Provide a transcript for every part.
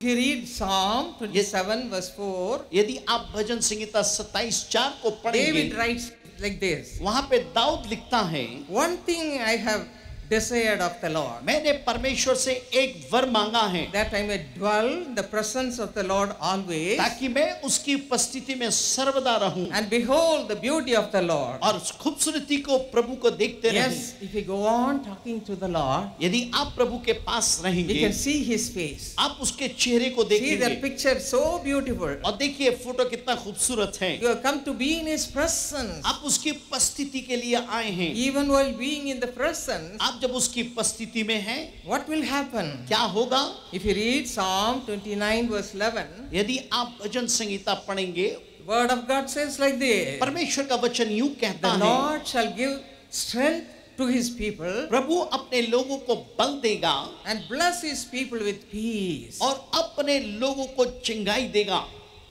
If you read Psalm 27 verse 4, यदि आप भजन संहिता 27:4 को पढ़ेंगे, David writes like this. वहां पे दाऊद लिखता है, One thing I have desired of the Lord, मैंने परमेश्वर से एक वर मांगा है, that I may dwell in the presence of the Lord always, ताकि मैं उसकी उपस्थिति में सर्वदा रहूं and behold the beauty of the Lord. और उस खूबसूरती को, प्रभु को देखते रहूं। Yes, if you go on talking to the Lord, यदि आप प्रभु के पास you रहेंगे, can see His face. आप उसके चेहरे को See that देखेंगे picture, so beautiful. और देखिए फोटो कितना खूबसूरत है। You have come to be in His presence. आप उसकी उपस्थिति के लिए आए हैं। Even while being in the presence, आप जब उसकी उपस्थिति में हैं, what will happen? क्या होगा? If you read Psalm 29 verse 11, यदि आप भजन संहिता पढ़ेंगे, Word of God says like this, परमेश्वर का वचन यूं कहता the है, Lord shall give strength to His people प्रभु अपने लोगों को बल देगा and bless His people with peace. और अपने लोगों को चिंगाई देगा।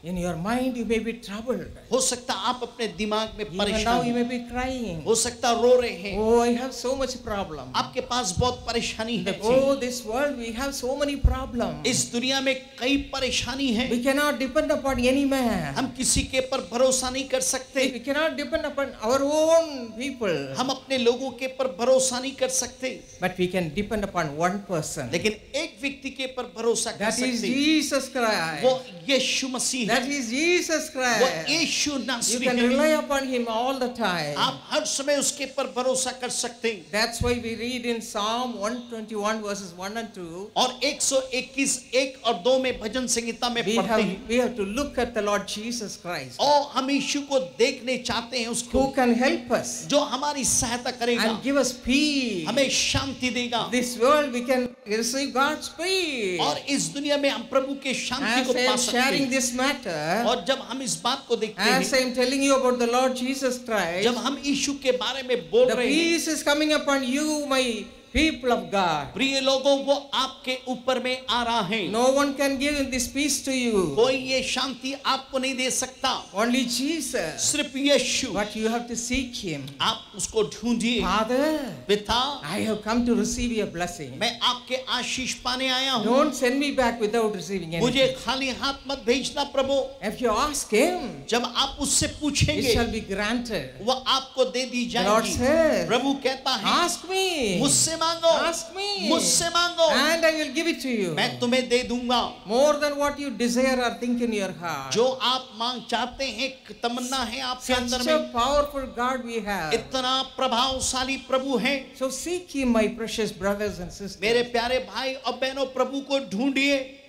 In your mind you may be troubled. हो सकता आप अपने दिमाग में Even now परेशान you हैं, may be crying. हो सकता रो रहे हैं, Oh, I have so much problem. आपके पास बहुत परेशानी है। Oh, this world we have so many problems. इस दुनिया में कई परेशानी है, We cannot depend upon any man. हम किसी के पर भरोसा नहीं कर सकते, We cannot depend upon our own people. हम अपने लोगों के पर भरोसा नहीं कर सकते, But we can depend upon one person. लेकिन एक व्यक्ति के पर भरोसा कर That is सकते, Jesus Christ. वो यीशु मसीह That है, is Jesus वो Christ. यीशु You नासरी can है। rely upon Him all the time. आप हर समय उसके पर भरोसा कर सकते हैं। That's why we read in Psalm 121 verses 1 and 2. और 121 1 और 2 में भजन संहिता में पढ़ते हैं, We have to look at the Lord Jesus Christ, और हम यीशु को देखने चाहते हैं, उसको who can help us जो हमारी सहायता करेगा, and give us peace. हमें शांति देगा। This world we can receive God's peace. और इस दुनिया में हम प्रभु के शांति As को I पा am सकते sharing हैं। this matter, और जब हम इस बात को देखते as हैं, I am telling you about the Lord Jesus Christ, जब हम यीशु के बारे में बोल the रहे हैं, peace is coming upon you, my people of God. प्रिय लोगों, वो आपके ऊपर में आ रहा है। No one can give this peace to you. कोई ये शांति आपको नहीं दे सकता, Only Jesus. सिर्फ यीशु। But you have to seek Him. आप उसको ढूंढिए। Father, पिता, I have come to receive your blessing. मैं आपके आशीष पाने आया हूँ, Don't send me back without receiving मुझे anything. खाली हाथ मत भेजना प्रभु। If you ask Him, जब आप उससे it पूछेंगे, shall be granted. वो आपको दे दी The Lord जाएगी। says, प्रभु कहता है, ask me. मुझसे मांगो, Ask me. मुझसे मांगो, And I will give it to you. मैं तुम्हें दे दूंगा। More than what you desire or think in your heart. जो आप मांग चाहते हैं, एक तमन्ना है आपके अंदर Such में, a powerful God we have. इतना प्रभावशाली प्रभु है। So seek Him, my precious brothers and sisters. मेरे प्यारे भाई और बहनों, प्रभु को ढूंढिए,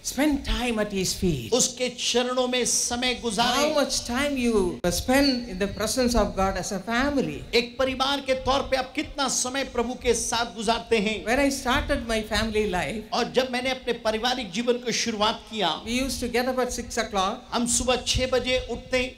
Spend time at His feet. उसके चरणों में समय How गुजारें। much time you spend in the presence of God as a family. एक परिवार के तौर पे आप कितना समय प्रभु के साथ गुजारते हैं? When I started my family life, और जब मैंने अपने पारिवारिक जीवन को शुरुआत किया, we used to get up at 6 o'clock. हम सुबह 6 बजे उठते,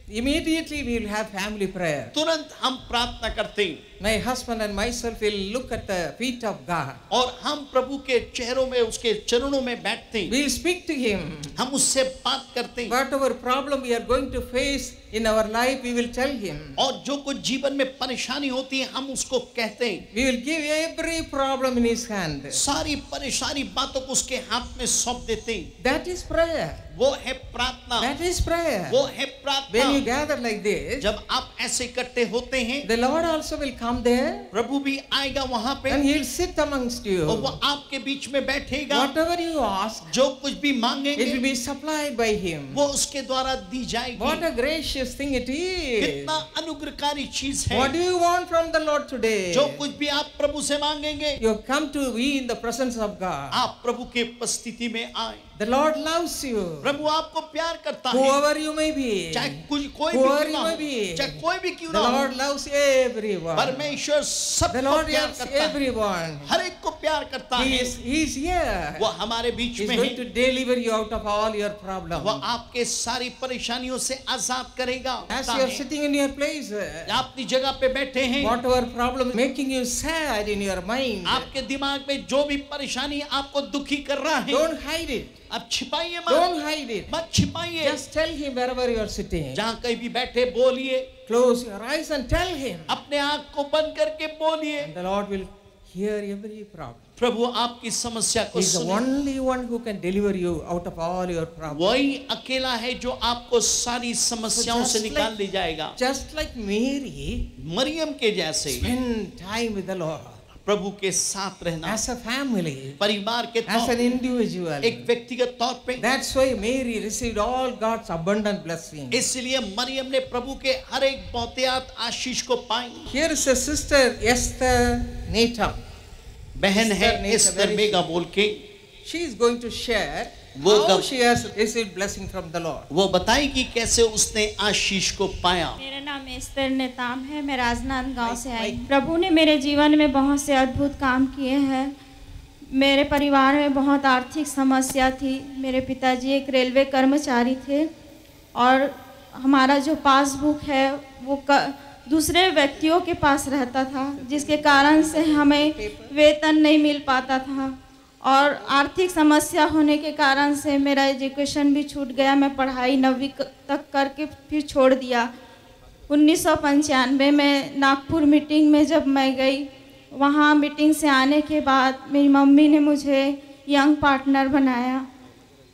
Immediately we will have family prayer. तुरंत हम प्रार्थना करते My husband and myself will look at the feet of God. और हम प्रभु के चेहरों में, उसके चरणों में बैठते, We will speak to Him. हम उससे बात करते, Whatever problem we are going to face in our life, we will tell Him. और जो कुछ जीवन में परेशानी होती है हम उसको कहते हैं। We will give every problem in His hand. सारी परेशानी बातों को उसके हाथ में सौंप देते हैं। That is prayer. वो है प्रार्थना, That is prayer. वो है When you प्रार्थना। gather like this, जब आप ऐसे इकट्ठे होते हैं, the Lord also will come there प्रभु भी आएगा वहां पे and He will sit amongst you. और वो आपके बीच में बैठेगा। Whatever you ask, जो कुछ भी it मांगेंगे will be supplied by Him. वो उसके द्वारा दी जाएगी। What a gracious thing it is. कितना अनुग्रहकारी चीज है। What do you want from the Lord today? जो कुछ भी आप प्रभु से मांगेंगे, You have come to be in the presence of God. आप प्रभु के उपस्थिति में आए। The Lord loves you. प्रभु आपको प्यार करता है, Whoever you may be. चाहे कोई भी Whoever क्यों you ना may हो, be. चाहे कोई भी क्यों The ना हो, Lord loves everyone. परमेश्वर The सबको Lord प्यार loves करता है, everyone. हर एक को प्यार करता He है। is here. वो हमारे बीच He is में going है, to deliver you out of all your problems. वो आपके सारी परेशानियों से आजाद करेगा। As you are sitting in your place, आप अपनी जगह पे बैठे हैं, whatever problem is making you sad in your mind, आपके दिमाग में जो भी परेशानी आपको दुखी कर रहा है, don't hide it. अब छिपाइए मत, Don't hide it. मत छिपाइए। Just tell Him wherever you are sitting. जहाँ कहीं भी बैठे बोलिए, Close your eyes and tell Him. अपने आँख को बंद करके बोलिए, And the Lord will hear every problem. प्रभु आपकी समस्या को He is the सुने। only one who can deliver you out of all your problems. वही अकेला है जो आपको सारी समस्याओं से निकाल ले जाएगा। Just like Mary, मरियम के जैसे spend time with the Lord प्रभु के साथ रहना, as a family, परिवार के as an तौर individual. एक व्यक्तिगत तौर पे। That's why Mary received all God's abundant blessings. इसलिए मरियम ने प्रभु के हर एक बहुतायत आशीष को पाई। Here is a sister, Esther Neta. बहन है Esther Neta, Esther very- mega बोल के, She is going to share वो how कब- she has received blessing from the Lord. वो बताएगी कैसे उसने आशीष को पाया। मेरा नाम एस्तर नेताम है, मैं राजनांद गांव से आई। माइक। प्रभु ने मेरे जीवन में बहुत से अद्भुत काम किए हैं। मेरे परिवार में बहुत आर्थिक समस्या थी। मेरे पिताजी एक रेलवे कर्मचारी थे और हमारा जो पासबुक है वो दूसरे व्यक्तियों के पास रहता था, जिसके कारण से हमें वेतन नहीं मिल पाता था और आर्थिक समस्या होने के कारण से मेरा एजुकेशन भी छूट गया। मैं पढ़ाई 9वीं तक करके फिर छोड़ दिया। 1995 में नागपुर मीटिंग में जब मैं गई, वहाँ मीटिंग से आने के बाद मेरी मम्मी ने मुझे यंग पार्टनर बनाया।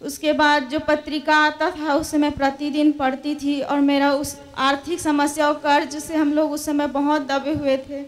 उसके बाद जो पत्रिका आता था उसे मैं प्रतिदिन पढ़ती थी और मेरा उस आर्थिक समस्या और कर्ज से हम लोग उस समय बहुत दबे हुए थे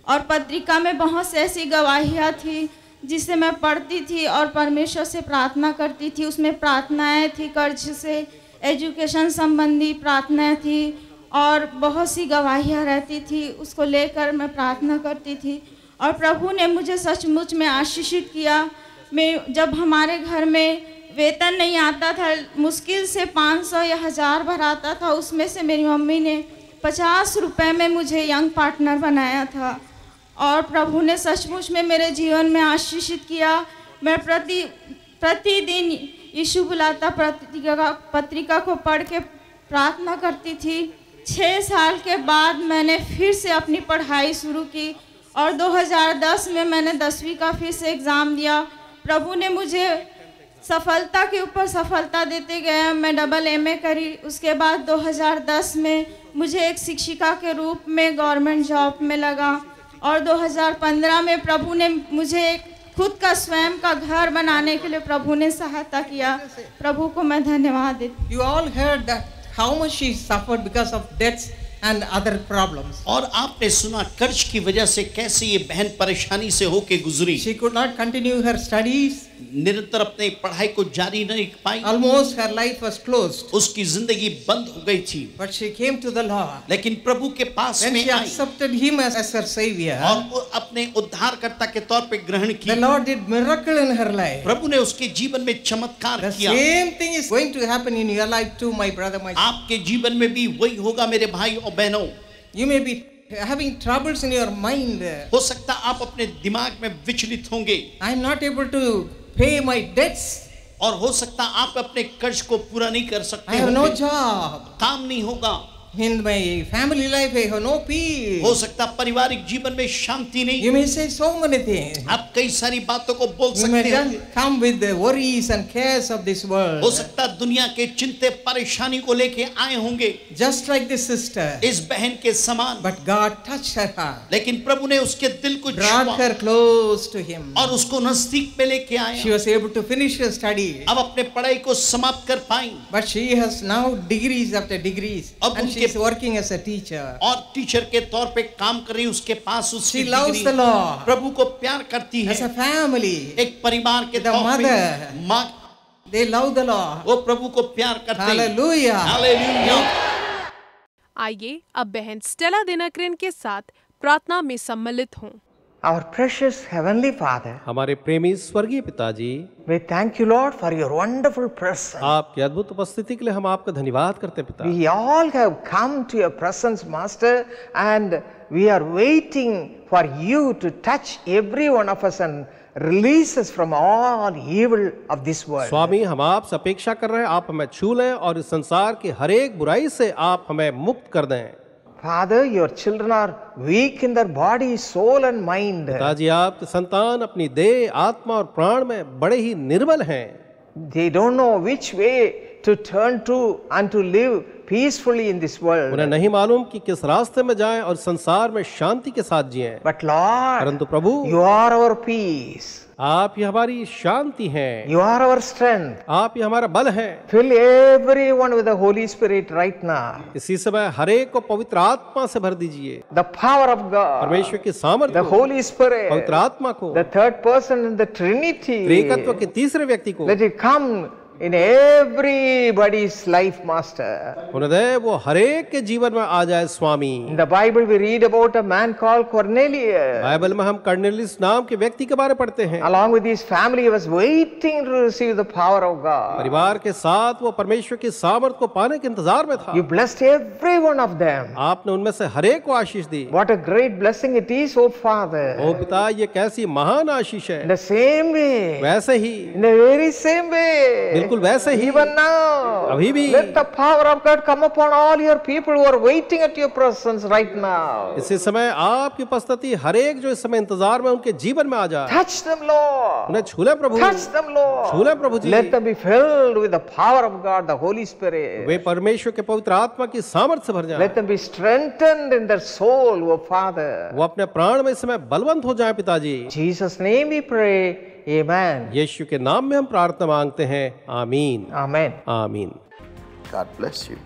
और पत्रिका में बहुत से ऐसी गवाहियाँ थी जिसे मैं पढ़ती थी और परमेश्वर से प्रार्थना करती थी। उसमें प्रार्थनाएं थी, कर्ज से, एजुकेशन संबंधी प्रार्थनाएं थी और बहुत सी गवाहियाँ रहती थी। उसको लेकर मैं प्रार्थना करती थी और प्रभु ने मुझे सचमुच में आशीषित किया। मैं जब हमारे घर में वेतन नहीं आता था, मुश्किल से 500 या 1000 भर आता था, उसमें से मेरी मम्मी ने 50 रुपये में मुझे यंग पार्टनर बनाया था और प्रभु ने सचमुच में मेरे जीवन में आशीषित किया। मैं प्रतिदिन यीशु बुलाता पत्रिका को पढ़ के प्रार्थना करती थी। 6 साल के बाद मैंने फिर से अपनी पढ़ाई शुरू की और 2010 में मैंने 10वीं का फिर से एग्ज़ाम दिया। प्रभु ने मुझे सफलता के ऊपर सफलता देते गए। मैं AA करी। उसके बाद 2010 में मुझे एक शिक्षिका के रूप में गवर्नमेंट जॉब में लगा और 2015 में प्रभु ने मुझे एक खुद का स्वयं का घर बनाने के लिए प्रभु ने सहायता किया। प्रभु को मैं धन्यवाद देती हूँ। You all heard that how much she suffered because of debts and other problems. और आपने सुना कर्ज की वजह से कैसे ये बहन परेशानी से होके गुजरी। She could not continue her studies. निरंतर अपने पढ़ाई को जारी नहीं रख पाई। Almost her life was closed. उसकी जिंदगी बंद हो गई थी। But she came to the Lord. लेकिन प्रभु के पास When में she I accepted Him as her Savior, और वो अपने उद्धारकर्ता के तौर पे ग्रहण the की। Lord did miracle in her life. प्रभु ने उसके जीवन में चमत्कार The किया। same thing is going to happen in your life too, my brother, my sister. आपके जीवन में भी वही होगा मेरे भाई और बहनों। You may be having troubles in your mind. हो सकता आप अपने दिमाग में विचलित होंगे I am not able to pay my debts. और हो सकता आप अपने कर्ज को पूरा नहीं कर I सकते have no होंगे। job. काम नहीं होगा। In my family life, I have no peace. हो सकता पारिवारिक जीवन में शांति नहीं। You may say so many things. आप कई सारी बातों को बोल You may सकते हैं। just come with the worries and cares of this world. हो सकता दुनिया के चिंते परेशानी को लेके आए होंगे Just like this sister. इस बहन के समान। But God touched her heart, लेकिन प्रभु ने उसके दिल को brought छुआ her close to Him. और उसको नजदीक पे लेके She आया। was able to finish her study. अब अपने पढ़ाई को समाप्त कर पाई But she has now degrees after degrees. अब And उनके- she is working as a teacher. और टीचर के तौर पे काम कर रही। उसके पास उसकी She loves degree. the Lord. प्रभु को प्यार करती As a है। family, एक परिवार के The तौर mother. पे माँ they love the Lord. वो प्रभु को प्यार करते हैं। Hallelujah. हालेलुया। आइए अब बहन स्टेला दिनकरन के साथ प्रार्थना में सम्मिलित हों। Our precious Heavenly Father, हमारे प्रेमी स्वर्गीय पिताजी, we thank you, Lord, for your wonderful presence. आपकी अद्भुत उपस्थिति के लिए हम आपका धन्यवाद करते हैं पिता। We all have come to your presence, Master, and we are waiting for you to touch every one of us and release us from all evil of this world. स्वामी, हम आपसे अपेक्षा कर रहे हैं आप हमें छू लें और इस संसार की हर एक बुराई से आप हमें मुक्त कर दें। Father, your children are weak in their body, soul and mind. पिताजी, आपके संतान अपनी देह, आत्मा और प्राण में बड़े ही निर्बल हैं। They don't know which way to turn to and to live peacefully in this world. उन्हें नहीं मालूम कि किस रास्ते में जाएं और संसार में शांति के साथ जिएं। But Lord, परंतु प्रभु, you are our peace. आप ही हमारी शांति हैं, You are our strength. आप ही हमारा बल हैं। Fill everyone with the Holy Spirit right now. इसी समय हरेक को पवित्र आत्मा से भर दीजिए। The power of God, परमेश्वर की सामर्थ्य the को, Holy Spirit, पवित्र आत्मा को, the third person in the Trinity. त्रिकत्व के तीसरे व्यक्ति को, Let it come in everybody's life, Master. उन्हें वो हरेक के जीवन में आ जाए स्वामी। In the Bible we read about a man called Cornelius. Bible में हम कर्नेलियुस नाम के व्यक्ति के बारे में पढ़ते हैं। Along with his family, he was waiting to receive the power of God. परिवार के साथ वो परमेश्वर की सामर्थ को पाने के इंतजार में था। You blessed every one of them. आपने उनमें से हरेक को आशीष दी। What a great blessing it is, oh Father. ओ पिता, ये कैसी महान आशीष In है। the same way, वैसे ही, in the very same way, बिल्कुल वैसे ही, even now, अभी भी, let the power of God come upon all your people who are waiting at your presence right now. इसी समय आपकी उपस्थिति हरेक जो इस समय इंतजार में उनके जीवन में आ जाए। Touch them, Lord. उन्हें छूले प्रभु, Touch them, Lord. छूले Prabhu ji. Let them be filled with the power of God, the Holy Spirit. वे परमेश्वर के पवित्र आत्मा की सामर्थ से भर जाएं। Let them be strengthened in their soul, oh Father. वो अपने प्राण में इस समय बलवंत हो जाएं पिताजी। In Jesus' name we pray. Amen. यीशु के नाम में हम प्रार्थना मांगते हैं। आमीन, Amen. आमीन। God bless you.